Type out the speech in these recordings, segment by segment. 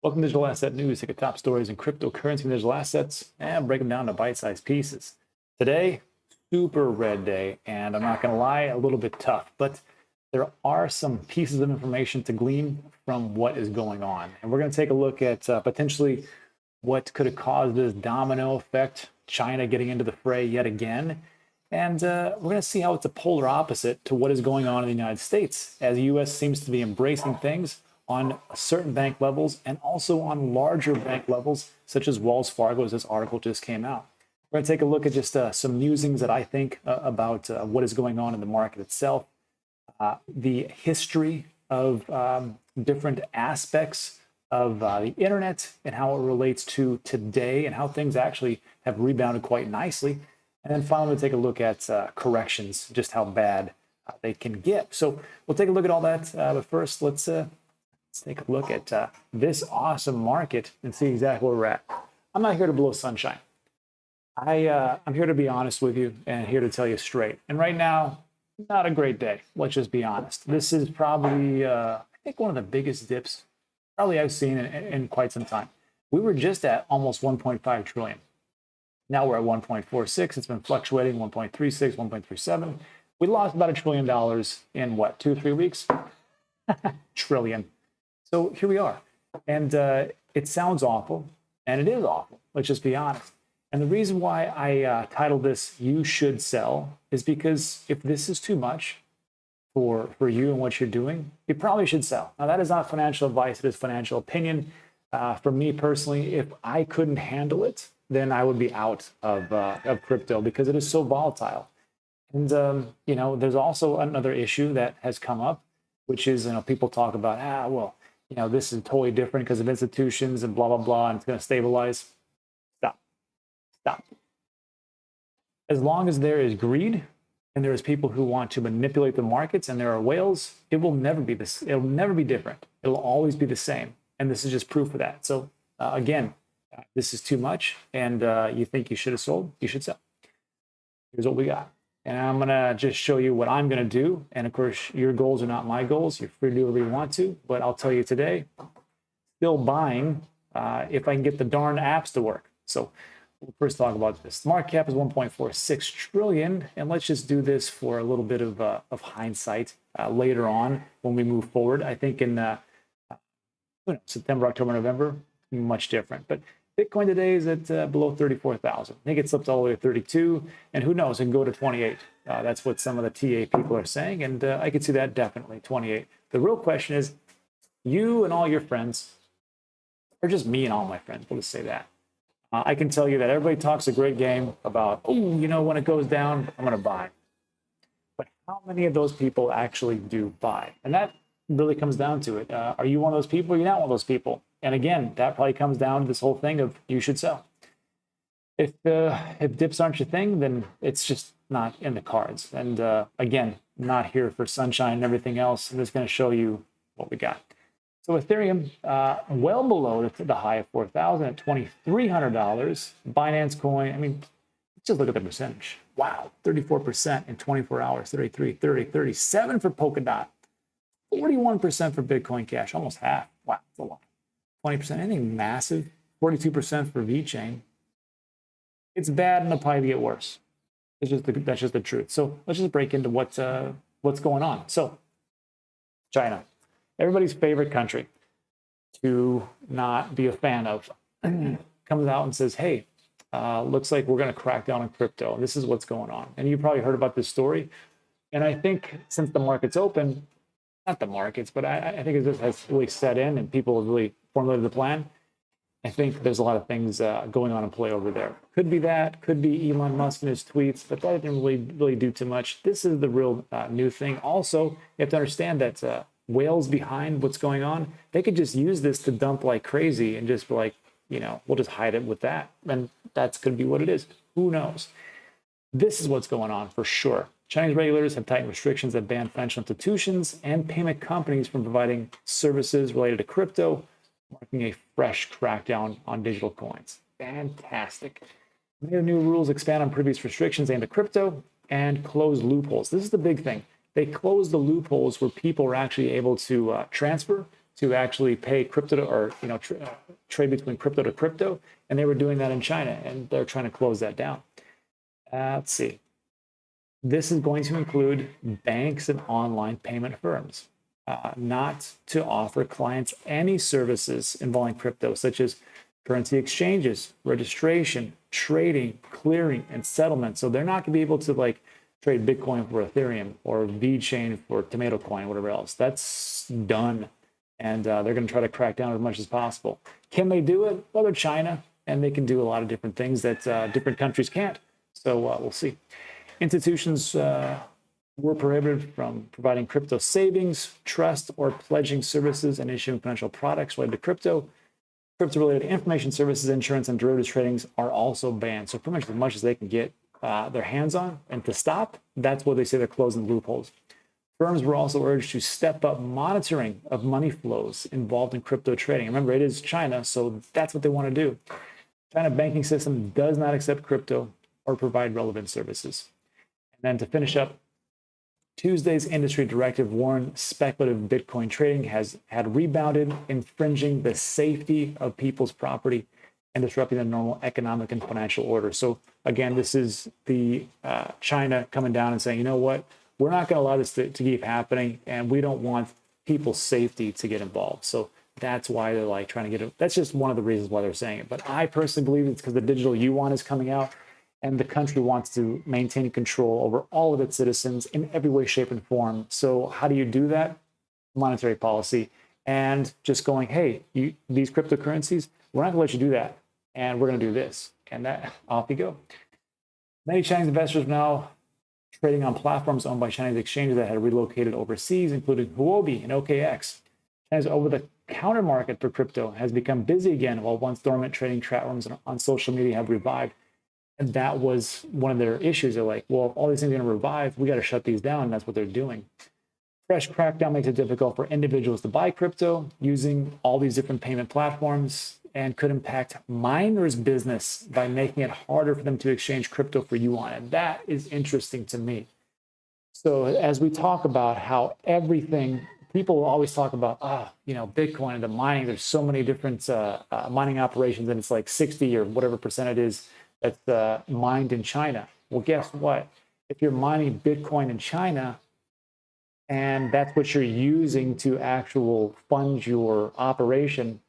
Welcome to Digital Asset News. Take a top stories in cryptocurrency and digital assets and break them down to bite-sized pieces. Today, super red day, and I'm not going to lie, a little bit tough, but there are some pieces of information to glean from what is going on. And we're going to take a look at potentially what could have caused this domino effect, China getting into the fray yet again. And we're going to see how it's a polar opposite to what is going on in the United States, as the U.S. seems to be embracing things on certain bank levels and also on larger bank levels, such as Wells Fargo, as this article just came out. We're going to take a look at just some musings that I think about what is going on in the market itself, the history of different aspects of the internet and how it relates to today and how things actually have rebounded quite nicely. And then finally, we'll take a look at corrections, just how bad they can get. So we'll take a look at all that. But first, let's take a look at this awesome market and see exactly where we're at. I'm not here to blow sunshine. I'm here to be honest with you and here to tell you straight. And right now, not a great day. Let's just be honest. This is probably, I think, one of the biggest dips probably I've seen in quite some time. We were just at almost 1.5 trillion. Now we're at 1.46. It's been fluctuating, 1.36, 1.37. We lost about $1 trillion in what, 2-3 weeks? Trillion. So here we are. And it sounds awful, and it is awful. Let's just be honest. And the reason why I titled this "You Should Sell" is because if this is too much for you and what you're doing, you probably should sell. Now, that is not financial advice. It is financial opinion. For me personally, if I couldn't handle it, then I would be out of crypto because it is so volatile. And, there's also another issue that has come up, which is, people talk about, this is totally different because of institutions and blah, blah, blah, and it's going to stabilize. Stop. As long as there is greed and there is people who want to manipulate the markets and there are whales, it will never be this. It'll never be different. It'll always be the same. And this is just proof of that. So again, this is too much and you think you should have sold, you should sell. Here's what we got. And I'm going to just show you what I'm going to do. And of course, your goals are not my goals. You're free to do whatever you want to. But I'll tell you today, still buying if I can get the darn apps to work. So we'll first talk about this. The market cap is 1.46 trillion. And let's just do this for a little bit of hindsight later on when we move forward. I think in September, October, November, much different. But Bitcoin today is at below 34,000. I think it slipped all the way to 32, and who knows, it can go to 28. That's what some of the TA people are saying, and I could see that definitely, 28. The real question is, you and all your friends, or just me and all my friends, we'll just say that. I can tell you that everybody talks a great game about, when it goes down, I'm going to buy. But how many of those people actually do buy? And that really comes down to it. Are you one of those people or are you not one of those people? And again, that probably comes down to this whole thing of you should sell. If dips aren't your thing, then it's just not in the cards. And again, not here for sunshine and everything else. I'm just going to show you what we got. So Ethereum, well below the high of 4,000 at $2,300. Binance Coin, just look at the percentage. Wow, 34% in 24 hours, 33, 30, 37 for Polkadot, 41% for Bitcoin Cash, almost half. Wow, that's a lot. 20%, anything massive, 42% for VeChain. It's bad and it'll probably get worse. That's just the truth. So let's just break into what's going on. So China, everybody's favorite country to not be a fan of, comes out and says, hey, looks like we're going to crack down on crypto. This is what's going on. And you probably heard about this story. And I think since the market's open, not the markets, but I think it just has really set in and people have really formulated the plan. I think there's a lot of things going on in play over there. Could be that, could be Elon Musk and his tweets, but that didn't really do too much. This is the real new thing. Also, you have to understand that whales behind what's going on, they could just use this to dump like crazy and just be like, we'll just hide it with that. And that's could be what it is. Who knows? This is what's going on for sure. Chinese regulators have tightened restrictions that ban financial institutions and payment companies from providing services related to crypto, marking a fresh crackdown on digital coins. Fantastic. Many of the new rules expand on previous restrictions aimed at crypto and close loopholes. This is the big thing. They closed the loopholes where people were actually able to transfer, to actually pay crypto to, or trade between crypto to crypto, and they were doing that in China, and they're trying to close that down. Let's see. This is going to include banks and online payment firms, not to offer clients any services involving crypto, such as currency exchanges, registration, trading, clearing, and settlement. So they're not going to be able to like trade Bitcoin for Ethereum or VeChain for Tomato Coin, whatever else. That's done. And they're going to try to crack down as much as possible. Can they do it? Well, they're China, and they can do a lot of different things that different countries can't. So we'll see. Institutions were prohibited from providing crypto savings, trust, or pledging services and issuing financial products related to crypto. Crypto-related information services, insurance, and derivatives tradings are also banned. So pretty much as much as they can get their hands on and to stop, that's what they say they're closing the loopholes. Firms were also urged to step up monitoring of money flows involved in crypto trading. Remember, it is China, so that's what they want to do. China banking system does not accept crypto or provide relevant services. And then to finish up, Tuesday's industry directive warned speculative Bitcoin trading had rebounded, infringing the safety of people's property and disrupting the normal economic and financial order. So again, this is the China coming down and saying, you know what, we're not going to allow this to keep happening, and we don't want people's safety to get involved. So that's why they're like trying to get it. That's just one of the reasons why they're saying it. But I personally believe it's because the digital yuan is coming out, and the country wants to maintain control over all of its citizens in every way, shape, and form. So how do you do that? Monetary policy, and just going, hey, these cryptocurrencies, we're not going to let you do that, and we're going to do this, and that off you go. Many Chinese investors are now trading on platforms owned by Chinese exchanges that had relocated overseas, including Huobi and OKX. China's over-the-counter market for crypto has become busy again, while once dormant trading platforms on social media have revived. And that was one of their issues. They're like, well, if all these things are going to revive, we got to shut these down. And that's what they're doing. Fresh crackdown makes it difficult for individuals to buy crypto using all these different payment platforms, and could impact miners' business by making it harder for them to exchange crypto for yuan. And that is interesting to me. So as we talk about how everything, people always talk about, Bitcoin and the mining, there's so many different mining operations, and it's like 60 or whatever percent it is that's mined in China. Well, guess what? If you're mining Bitcoin in China, and that's what you're using to actual fund your operation,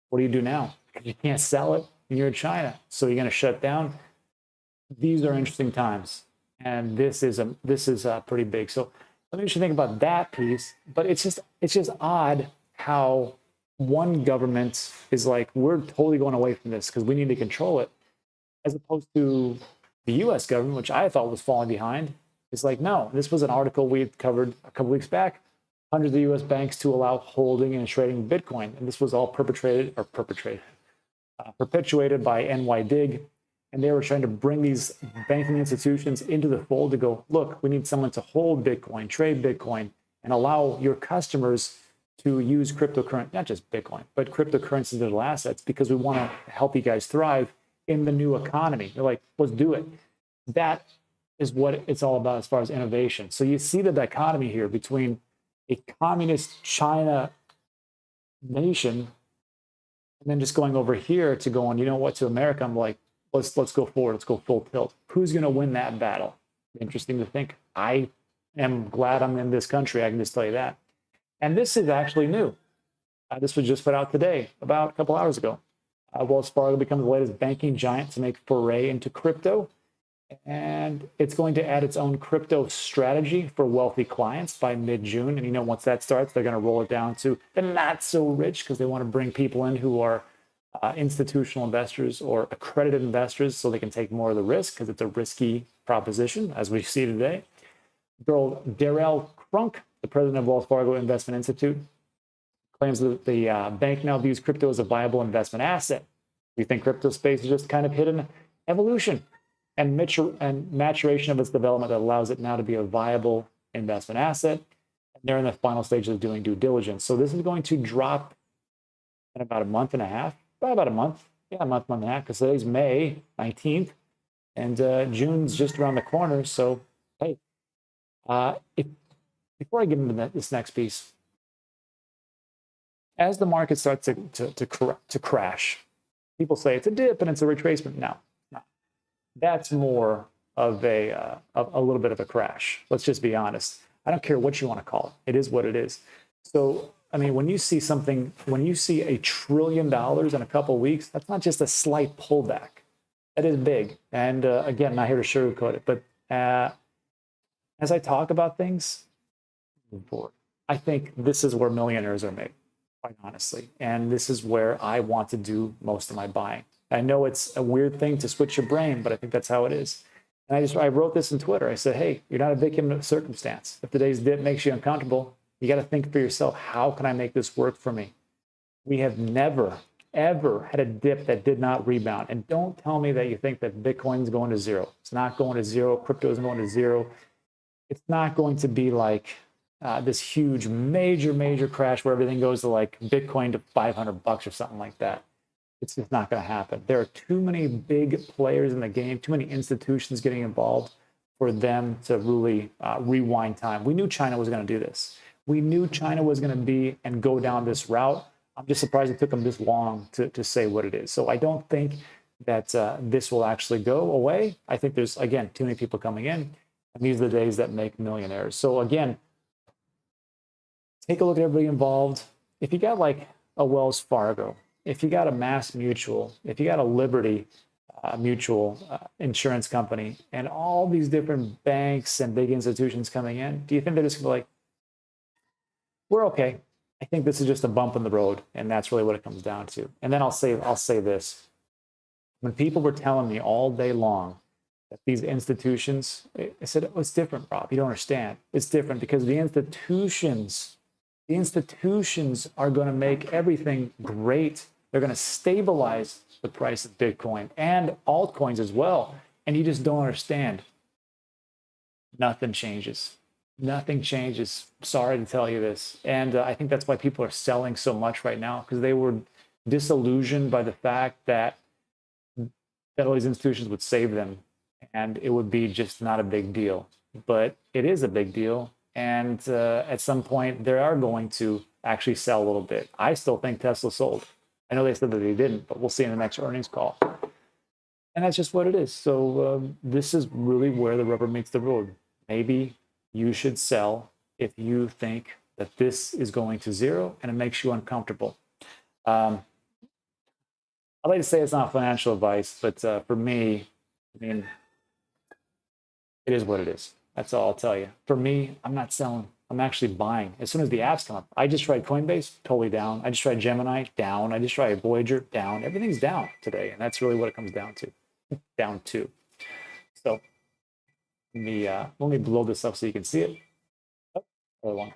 what do you do now? Because you can't sell it and you're in China. So you're going to shut down. These are interesting times. And this is pretty big. So let me just think about that piece. But it's just odd how one government is like, we're totally going away from this because we need to control it, as opposed to the US government, which I thought was falling behind. It's like, no, this was an article we had covered a couple weeks back. Hundreds of US banks to allow holding and trading Bitcoin. And this was all perpetuated by NYDIG. And they were trying to bring these banking institutions into the fold to go, look, we need someone to hold Bitcoin, trade Bitcoin, and allow your customers to use cryptocurrency, not just Bitcoin, but cryptocurrency digital assets, because we want to help you guys thrive in the new economy. They're like, let's do it. That is what it's all about as far as innovation. So you see the dichotomy here between a communist China nation and then just going over here to going, you know what, to America. I'm like, let's go forward. Let's go full tilt. Who's going to win that battle? Interesting to think. I am glad I'm in this country. I can just tell you that. And this is actually new. This was just put out today, about a couple hours ago. Wells Fargo becomes the latest banking giant to make foray into crypto. And it's going to add its own crypto strategy for wealthy clients by mid-June. And once that starts, they're going to roll it down to the not so rich, because they want to bring people in who are institutional investors or accredited investors, so they can take more of the risk, because it's a risky proposition, as we see today. Darrell Crunk, the president of Wells Fargo Investment Institute, claims that the bank now views crypto as a viable investment asset. We think crypto space is just kind of hidden evolution and maturation of its development that allows it now to be a viable investment asset. And they're in the final stages of doing due diligence. So this is going to drop in about a month and a half, about a month. Yeah, a month and a half, because today's May 19th, and June's just around the corner. So, hey, before I get into this next piece, as the market starts to crash, people say it's a dip and it's a retracement. No, no. That's more of a little bit of a crash. Let's just be honest. I don't care what you want to call it. It is what it is. So, I mean, when you see something, when you see $1 trillion in a couple of weeks, that's not just a slight pullback. That is big. And again, not here to sugarcoat it, but as I talk about things, I think this is where millionaires are made, quite honestly. And this is where I want to do most of my buying. I know it's a weird thing to switch your brain, but I think that's how it is. And I wrote this on Twitter. I said, hey, you're not a victim of circumstance. If today's dip makes you uncomfortable, you got to think for yourself, how can I make this work for me? We have never, ever had a dip that did not rebound. And don't tell me that you think that Bitcoin's going to zero. It's not going to zero. Crypto isn't going to zero. It's not going to be like this huge, major crash where everything goes to like Bitcoin to $500 or something like that. It's just not going to happen. There are too many big players in the game, too many institutions getting involved for them to really rewind time. We knew China was going to do this. We knew China was going to be and go down this route. I'm just surprised it took them this long to say what it is. So I don't think that this will actually go away. I think there's, again, too many people coming in, and these are the days that make millionaires. So again, take a look at everybody involved. If you got like a Wells Fargo, if you got a Mass Mutual, if you got a Liberty Mutual insurance company, and all these different banks and big institutions coming in, do you think they're just gonna be like, we're okay? I think this is just a bump in the road, and that's really what it comes down to. And then I'll say this: when people were telling me all day long that these institutions, I said, oh, it's different, Rob. You don't understand. It's different because the institutions are going to make everything great. They're going to stabilize the price of Bitcoin and altcoins as well. And you just don't understand. Nothing changes. Nothing changes. Sorry to tell you this. And I think that's why people are selling so much right now, because they were disillusioned by the fact that all these institutions would save them and it would be just not a big deal. But it is a big deal. And at some point, they are going to actually sell a little bit. I still think Tesla sold. I know they said that they didn't, but we'll see in the next earnings call. And that's just what it is. So this is really where the rubber meets the road. Maybe you should sell if you think that this is going to zero and it makes you uncomfortable. I'd like to say it's not financial advice, but for me, I mean, it is what it is. That's all I'll tell you. For me, I'm not selling. I'm actually buying. As soon as the apps come up, I just tried Coinbase, totally down. I just tried Gemini, down. I just tried Voyager, down. Everything's down today, and that's really what it comes down to. Down to. So let me blow this up so you can see it. Oh, other one.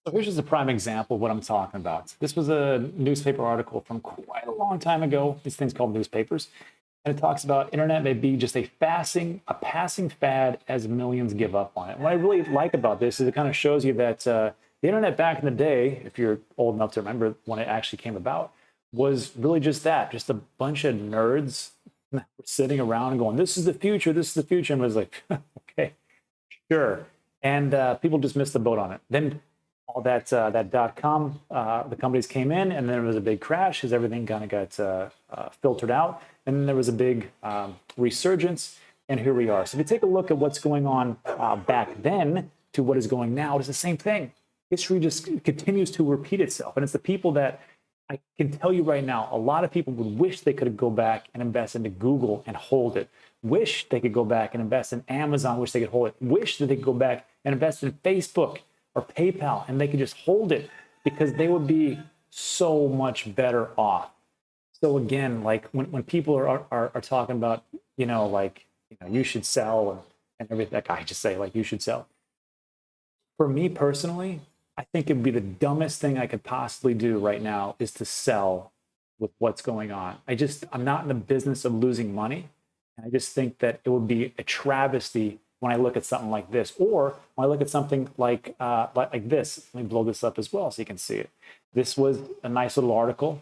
So here's just a prime example of what I'm talking about. This was a newspaper article from quite a long time ago. These things called newspapers. And it talks about internet may be just a passing fad as millions give up on it. What I really like about this is it kind of shows you that the internet back in the day, if you're old enough to remember when it actually came about, was really just that, just a bunch of nerds sitting around and going, this is the future, and I was like, okay, sure. And people just missed the boat on it. Then all that .com, the companies came in, and then there was a big crash as everything kind of got filtered out. And then there was a big resurgence, and here we are. So if you take a look at what's going on back then to what is going now, it's the same thing. History just continues to repeat itself. And it's the people that I can tell you right now, a lot of people would wish they could go back and invest into Google and hold it. Wish they could go back and invest in Amazon, wish they could hold it. Wish that they could go back and invest in Facebook or PayPal and they could just hold it because they would be so much better off. So again, like when people are talking about, you should sell and everything, like I just say, like, you should sell. For me personally, I think it'd be the dumbest thing I could possibly do right now is to sell with what's going on. I'm not in the business of losing money. And I just think that it would be a travesty when I look at something like this, or when I look at something like this. Let me blow this up as well so you can see it. This was a nice little article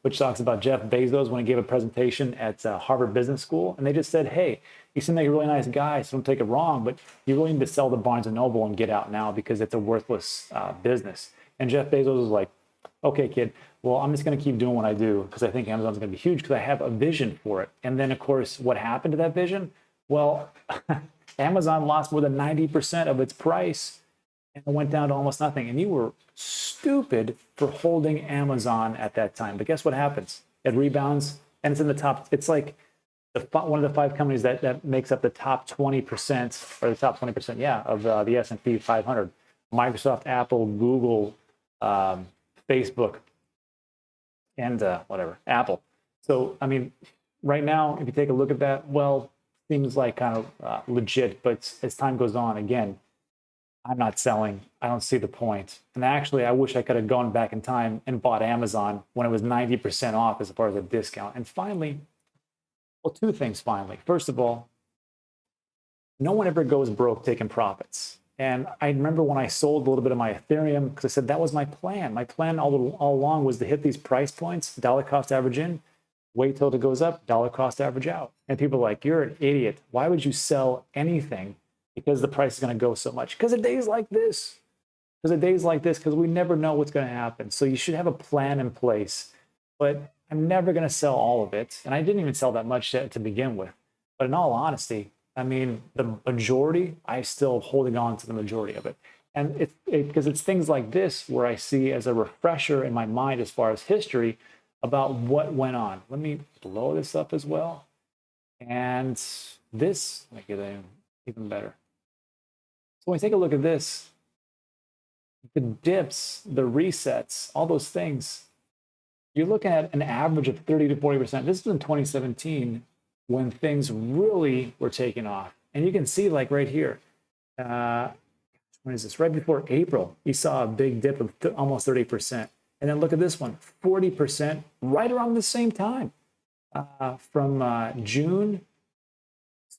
which talks about Jeff Bezos when he gave a presentation at Harvard Business School. And they just said, hey, you seem like a really nice guy, so don't take it wrong, but you really need to sell the Barnes & Noble and get out now because it's a worthless business. And Jeff Bezos was like, okay, kid, well, I'm just going to keep doing what I do because I think Amazon's going to be huge because I have a vision for it. And then, of course, what happened to that vision? Well, Amazon lost more than 90% of its price and it went down to almost nothing. And you were stupid for holding Amazon at that time. But guess what happens? It rebounds and it's in the top. It's like one of the 5 companies that makes up the top 20% or the top 20%, yeah, of the S&P 500. Microsoft, Apple, Google, Facebook, and whatever, Apple. So, I mean, right now, if you take a look at that, well, seems like kind of legit, but as time goes on, again, I'm not selling. I don't see the point. And actually, I wish I could have gone back in time and bought Amazon when it was 90% off as far as a discount. And finally, well, 2 things finally. First of all, no one ever goes broke taking profits. And I remember when I sold a little bit of my Ethereum, because I said that was my plan. My plan all along was to hit these price points, dollar cost average in, wait till it goes up, dollar cost average out. And people are like, you're an idiot. Why would you sell anything because the price is going to go so much? Because of days like this. Because we never know what's going to happen. So you should have a plan in place. But I'm never going to sell all of it. And I didn't even sell that much to begin with. But in all honesty, I mean, the majority, I'm still holding on to the majority of it. And because it's things like this where I see as a refresher in my mind as far as history about what went on. Let me blow this up as well. And this, make it even better. So when you take a look at this, the dips, the resets, all those things, you're looking at an average of 30 to 40%. This was in 2017 when things really were taking off. And you can see like right here, when is this? Right before April, you saw a big dip of almost 30%. And then look at this one, 40% right around the same time, from June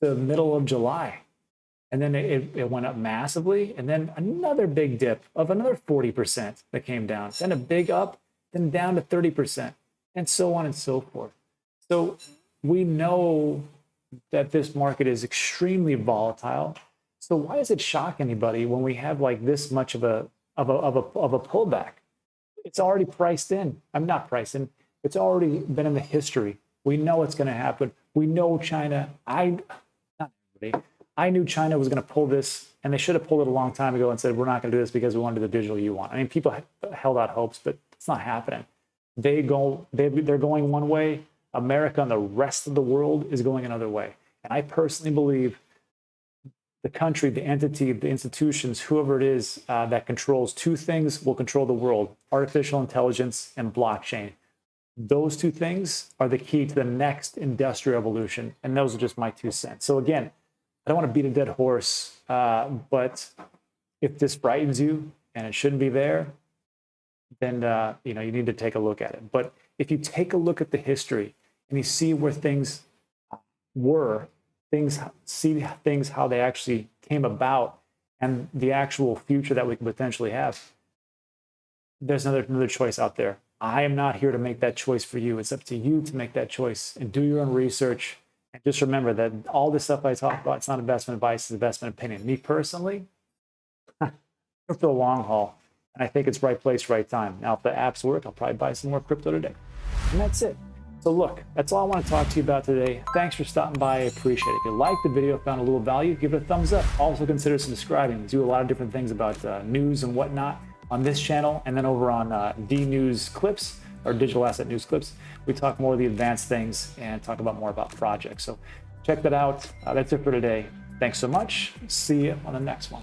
to the middle of July. And then it went up massively. And then another big dip of another 40% that came down. Then a big up, then down to 30%, and so on and so forth. So we know that this market is extremely volatile. So why does it shock anybody when we have like this much of a pullback? It's already priced in. I'm not priced in. It's already been in the history. We know it's going to happen. We know China. I knew China was going to pull this, and they should have pulled it a long time ago and said, we're not going to do this because we want to do the digital yuan. I mean, people held out hopes, but it's not happening. They're going one way. America and the rest of the world is going another way. And I personally believe the country, the entity, the institutions, whoever it is that controls 2 things will control the world: artificial intelligence and blockchain. Those 2 things are the key to the next industrial revolution. And those are just my 2 cents. So again, I don't want to beat a dead horse, but if this frightens you and it shouldn't be there, then you need to take a look at it. But if you take a look at the history and you see where things were, see things how they actually came about, and the actual future that we can potentially have, there's another choice out there. I am not here to make that choice for you. It's up to you to make that choice and do your own research. And just remember that all this stuff I talk about, it's not investment advice, it's investment opinion. Me personally, for the long haul. And I think it's right place, right time. Now, if the apps work, I'll probably buy some more crypto today. And that's it. So look, that's all I want to talk to you about today. Thanks for stopping by. I appreciate it. If you liked the video, found a little value, give it a thumbs up. Also consider subscribing. We do a lot of different things about news and whatnot on this channel. And then over on D News Clips, or Digital Asset News Clips, we talk more of the advanced things and talk about more about projects. So check that out. That's it for today. Thanks so much. See you on the next one.